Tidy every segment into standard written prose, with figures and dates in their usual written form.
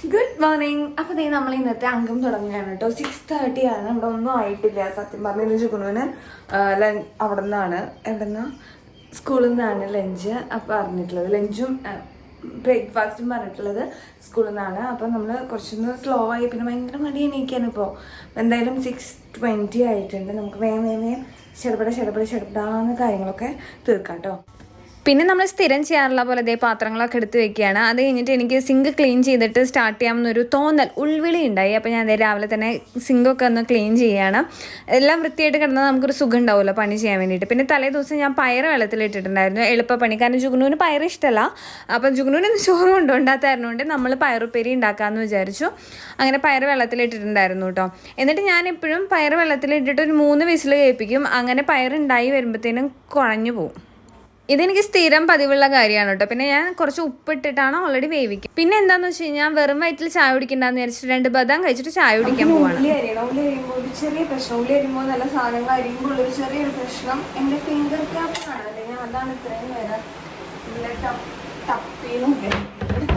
Good morning. അപ്പോൾ ദേ നമ്മൾ ഇന്നത്തെ അംഗം തുടങ്ങുകയാണ് കേട്ടോ. 6:30 ആണ്. ഇവിടെ ഒന്നും ആയിട്ടില്ല സത്യം പറഞ്ഞ. ഇന്ന് ചുക്കുനുവിന് അവിടെ നിന്നാണ് സ്കൂളിൽ നിന്നാണ് ലഞ്ച് അപ്പോൾ പറഞ്ഞിട്ടുള്ളത്. ലഞ്ചും ബ്രേക്ക്ഫാസ്റ്റും പറഞ്ഞിട്ടുള്ളത് സ്കൂളിൽ നിന്നാണ്. അപ്പോൾ നമ്മൾ കുറച്ചൊന്ന് സ്ലോ ആയി, പിന്നെ ഭയങ്കര മടി എണീക്കാണ്. ഇപ്പോൾ എന്തായാലും 6:20 ആയിട്ടുണ്ട്. നമുക്ക് വേഗം ചെറുപടാന്ന് കാര്യങ്ങളൊക്കെ തീർക്കാം കേട്ടോ. പിന്നെ നമ്മൾ സ്ഥിരം ചെയ്യാറുള്ള പോലെ അതേ പാത്രങ്ങളൊക്കെ എടുത്ത് വെക്കുകയാണ്. അത് കഴിഞ്ഞിട്ട് എനിക്ക് സിങ്ക് ക്ലീൻ ചെയ്തിട്ട് സ്റ്റാർട്ട് ചെയ്യാമെന്നൊരു തോന്നൽ, ഉൾവിളി ഉണ്ടായി. അപ്പോൾ ഞാൻ രാവിലെ തന്നെ സിങ്കൊക്കെ ഒന്ന് ക്ലീൻ ചെയ്യുകയാണ്. എല്ലാം വൃത്തിയായിട്ട് കിടന്നാൽ നമുക്കൊരു സുഖം ഉണ്ടാവുമല്ലോ പണി ചെയ്യാൻ വേണ്ടിയിട്ട്. പിന്നെ തലേ ദിവസം ഞാൻ പയറ് വെള്ളത്തിലിട്ടിട്ടുണ്ടായിരുന്നു, എളുപ്പപ്പണി. കാരണം ജുഗ്നുവിന് പയറ് ഇഷ്ടമല്ല. അപ്പം ജുഗ്നുവിന് ചോറ് കൊണ്ടുകൊണ്ടാത്തായിരുന്നുകൊണ്ട് നമ്മൾ പയറുപ്പേരി ഉണ്ടാക്കാമെന്ന് വിചാരിച്ചു. അങ്ങനെ പയറ് വെള്ളത്തിലിട്ടിട്ടുണ്ടായിരുന്നു കേട്ടോ. എന്നിട്ട് ഞാൻ എപ്പോഴും പയറ് വെള്ളത്തിലിട്ടിട്ട് ഒരു 3 വിസിൽ കേൾപ്പിക്കും. അങ്ങനെ പയറുണ്ടായി വരുമ്പോഴത്തേനും കുഴഞ്ഞു പോകും. ഇതെനിക്ക് സ്ഥിരം പതിവുള്ള കാര്യമാണ് കേട്ടോ. പിന്നെ ഞാൻ കുറച്ച് ഉപ്പിട്ടിട്ടാണ് ഓൾറെഡി വേവിക്കുക. പിന്നെ എന്താണെന്ന് വെച്ച് കഴിഞ്ഞാൽ വെറും വയറ്റിൽ ചായ കുടിക്കണ്ടെന്ന് വിചാരിച്ചിട്ട് 2 ബദാം കഴിച്ചിട്ട് ചായ കുടിക്കാൻ പോവാണ്. ഉള്ളി അരിയുമ്പോൾ ഒരു ചെറിയ പ്രശ്നം, ഉള്ളി അരിയുമ്പോൾ നല്ല സാധനങ്ങൾ അരിയുമ്പോൾ ഒരു ചെറിയൊരു പ്രശ്നം എൻ്റെ ഫിംഗർ ക്യാപ്പാണ്. അല്ലെങ്കിൽ അതാണ് ഇത്രയും നേരം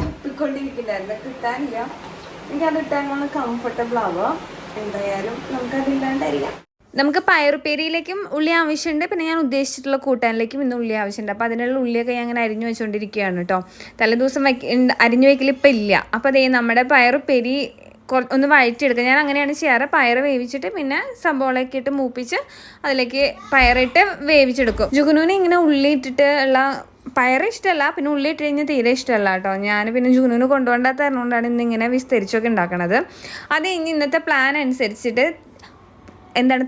തപ്പിക്കൊണ്ടിരിക്കുന്നുണ്ടായിരുന്നു, കിട്ടാനില്ല. എനിക്കത് ഇട്ടാൽ കംഫർട്ടബിൾ ആവുക. എന്തായാലും നമുക്കതില്ലാണ്ടായിരിക്കാം. നമുക്ക് പയറുപ്പേരിയിലേക്കും ഉള്ളി ആവശ്യമുണ്ട്. പിന്നെ ഞാൻ ഉദ്ദേശിച്ചിട്ടുള്ള കൂട്ടാനിലേക്കും ഇന്ന് ഉള്ളി ആവശ്യമുണ്ട്. അപ്പോൾ അതിനുള്ള ഉള്ളിയൊക്കെ ഞാൻ അങ്ങനെ അരിഞ്ഞു വെച്ചുകൊണ്ടിരിക്കുകയാണ് കേട്ടോ. തലേദിവസം അരിഞ്ഞു വയ്ക്കൽ ഇപ്പം ഇല്ല. അപ്പോൾ അതേ നമ്മുടെ പയറുപ്പേരി ഒന്ന് വഴറ്റിയെടുക്കുക. ഞാൻ അങ്ങനെയാണ് ചെയ്യാറ്. പയറ് വേവിച്ചിട്ട് പിന്നെ സബോളയൊക്കെ ഇട്ട് മൂപ്പിച്ച് അതിലേക്ക് പയറിട്ട് വേവിച്ചെടുക്കും. ജുഗുനുവിന് ഇങ്ങനെ ഉള്ളി ഇട്ടിട്ട് ഉള്ള പയറ് ഇഷ്ടമല്ല, പിന്നെ ഉള്ളി ഇട്ട് കഴിഞ്ഞാൽ തീരെ ഇഷ്ടമല്ല കേട്ടോ. ഞാൻ പിന്നെ ജുഗുനുവിന് കൊണ്ടുപോകാത്തതുകൊണ്ടാണ് ഇന്നിങ്ങനെ വിസ്തരിച്ചൊക്കെ ഉണ്ടാക്കണത്. അത് കഴിഞ്ഞ് ഇന്നത്തെ പ്ലാൻ അനുസരിച്ചിട്ട്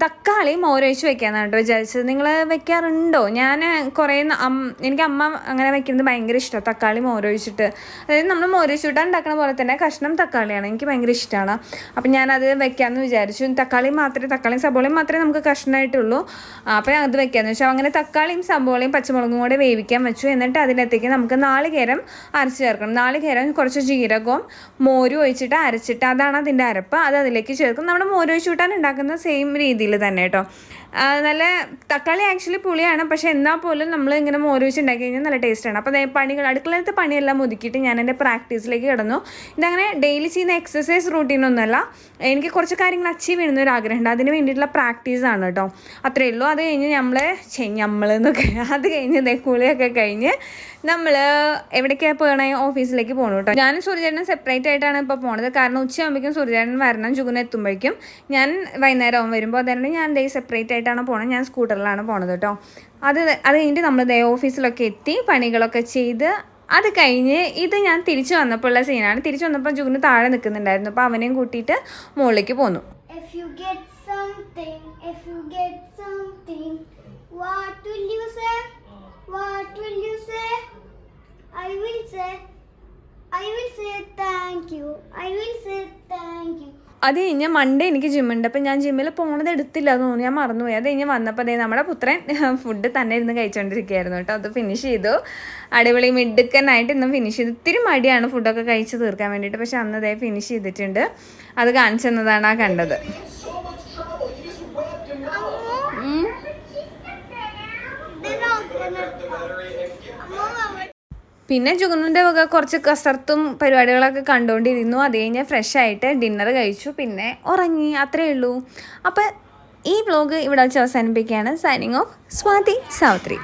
തക്കാളി മോരൊഴിച്ച് വെക്കാന്നാണ് കേട്ടോ വിചാരിച്ചത്. നിങ്ങൾ വെക്കാറുണ്ടോ? ഞാൻ എനിക്ക് അമ്മ അങ്ങനെ വെക്കുന്നത് ഭയങ്കര ഇഷ്ടമാണ്, തക്കാളി മോരൊഴിച്ചിട്ട്. അതായത് നമ്മൾ മോരൊഴിച്ചിട്ട് ഉണ്ടാക്കുന്ന പോലെ തന്നെ കഷ്ണം തക്കാളിയാണ്, എനിക്ക് ഭയങ്കര ഇഷ്ടമാണ്. അപ്പം ഞാനത് വെക്കാമെന്ന് വിചാരിച്ചു. തക്കാളിയും സബോളയും മാത്രമേ നമുക്ക് കഷ്ണമായിട്ടുള്ളൂ. അപ്പോൾ ഞാൻ അത് വെക്കാമെന്ന് വെച്ചാൽ അങ്ങനെ തക്കാളിയും സബോളയും പച്ചമുളകും കൂടെ വേവിക്കാൻ വെച്ചു. എന്നിട്ട് അതിനകത്തേക്ക് നമുക്ക് നാളികേരം അരച്ച് ചേർക്കണം. നാളികേരം കുറച്ച് ജീരകവും മോരും ഒഴിച്ചിട്ട് അരച്ചിട്ട്, അതാണ് അതിൻ്റെ അരപ്പ്. അത് അതിലേക്ക് ചേർക്കും. നമ്മുടെ മോരൊഴിച്ച് കൂട്ടാൻ ഉണ്ടാക്കുന്ന സെയിം രീതിയിൽ തന്നെ കേട്ടോ. നല്ല തക്കാളി ആക്ച്വലി പുളിയാണ്, പക്ഷേ എന്നാൽ പോലും നമ്മൾ ഇങ്ങനെ മോരൊഴിച്ച് ഉണ്ടാക്കി കഴിഞ്ഞാൽ നല്ല ടേസ്റ്റാണ്. അപ്പോൾ അടുക്കളത്തെ പണിയെല്ലാം ഒതുക്കിയിട്ട് ഞാൻ എൻ്റെ പ്രാക്ടീസിലേക്ക് കിടന്നു. ഇതങ്ങനെ ഡെയിലി ചെയ്യുന്ന എക്സസൈസ് റൂട്ടീനൊന്നുമല്ല, എനിക്ക് കുറച്ച് കാര്യങ്ങൾ അച്ചീവ് ചെയ്യുന്ന ഒരു ആഗ്രഹമുണ്ട്. അതിന് വേണ്ടിയിട്ടുള്ള പ്രാക്ടീസാണ് കേട്ടോ. അത്രയേ ഉള്ളൂ. അത് കഴിഞ്ഞ് അത് കഴിഞ്ഞ് കുളിയൊക്കെ കഴിഞ്ഞ് നമ്മൾ എവിടേക്കാണ് പോകണേ? ഓഫീസിലേക്ക് പോകണം കേട്ടോ. ഞാനും സൂര്യചേട്ടനും സെപ്പറേറ്റ് ആയിട്ടാണ് ഇപ്പോൾ പോണത്. കാരണം ഉച്ചയാകുമ്പോഴേക്കും സൂര്യചേട്ടൻ വരണം, ജുഗുന് എത്തുമ്പോഴേക്കും. ഞാൻ വൈകുന്നേരം വരുമ്പോൾ അതുകൊണ്ട് ഞാൻ സെപ്പറേറ്റ് ആയിട്ടാണ് പോണത്. ഞാൻ സ്കൂട്ടറിലാണ് പോണത് കേട്ടോ. അത് കഴിഞ്ഞിട്ട് നമ്മൾ ഓഫീസിലൊക്കെ എത്തി പണികളൊക്കെ ചെയ്ത് അത് കഴിഞ്ഞ് ഇത് ഞാൻ തിരിച്ചു വന്നപ്പോൾ ഉള്ള സീനാണ്. തിരിച്ചു വന്നപ്പോൾ ജുഗുന് താഴെ നിൽക്കുന്നുണ്ടായിരുന്നു. അപ്പോൾ അവനെയും കൂട്ടിയിട്ട് മുകളിലേക്ക് പോന്നു. അത് കഴിഞ്ഞ് മൺഡേ എനിക്ക് ജിമ്മുണ്ട്. അപ്പം ഞാൻ ജിമ്മിൽ പോണത് എടുത്തില്ല എന്ന് തോന്നി, ഞാൻ മറന്നുപോയി. അത് കഴിഞ്ഞ് വന്നപ്പോൾ നമ്മുടെ പുത്രൻ ഫുഡ് തന്നെ ഇരുന്ന് കഴിച്ചുകൊണ്ടിരിക്കുകയായിരുന്നു കേട്ടോ. അത് ഫിനിഷ് ചെയ്തു. അടിപൊളി മിടുക്കനായിട്ട് ഇന്നും ഫിനിഷ് ചെയ്തു. ഇത്തിരി മടിയാണ് ഫുഡൊക്കെ കഴിച്ച് തീർക്കാൻ വേണ്ടിയിട്ട്, പക്ഷെ അന്നതേ ഫിനിഷ് ചെയ്തിട്ടുണ്ട്. അത് കാണിച്ചു തന്നതാണ് ആ കണ്ടത്. പിന്നെ ജുഗുനുവിൻ്റെ വക കുറച്ച് കസർത്തും പരിപാടികളൊക്കെ കണ്ടുകൊണ്ടിരുന്നു. അത് കഴിഞ്ഞ് ഫ്രഷ് ആയിട്ട് ഡിന്നർ കഴിച്ചു, പിന്നെ ഉറങ്ങി. അത്രയേ ഉള്ളൂ. അപ്പോൾ ഈ വ്ലോഗ് ഇവിടെ വെച്ച് അവസാനിപ്പിക്കുകയാണ്. Signing off, Swathi Savitri.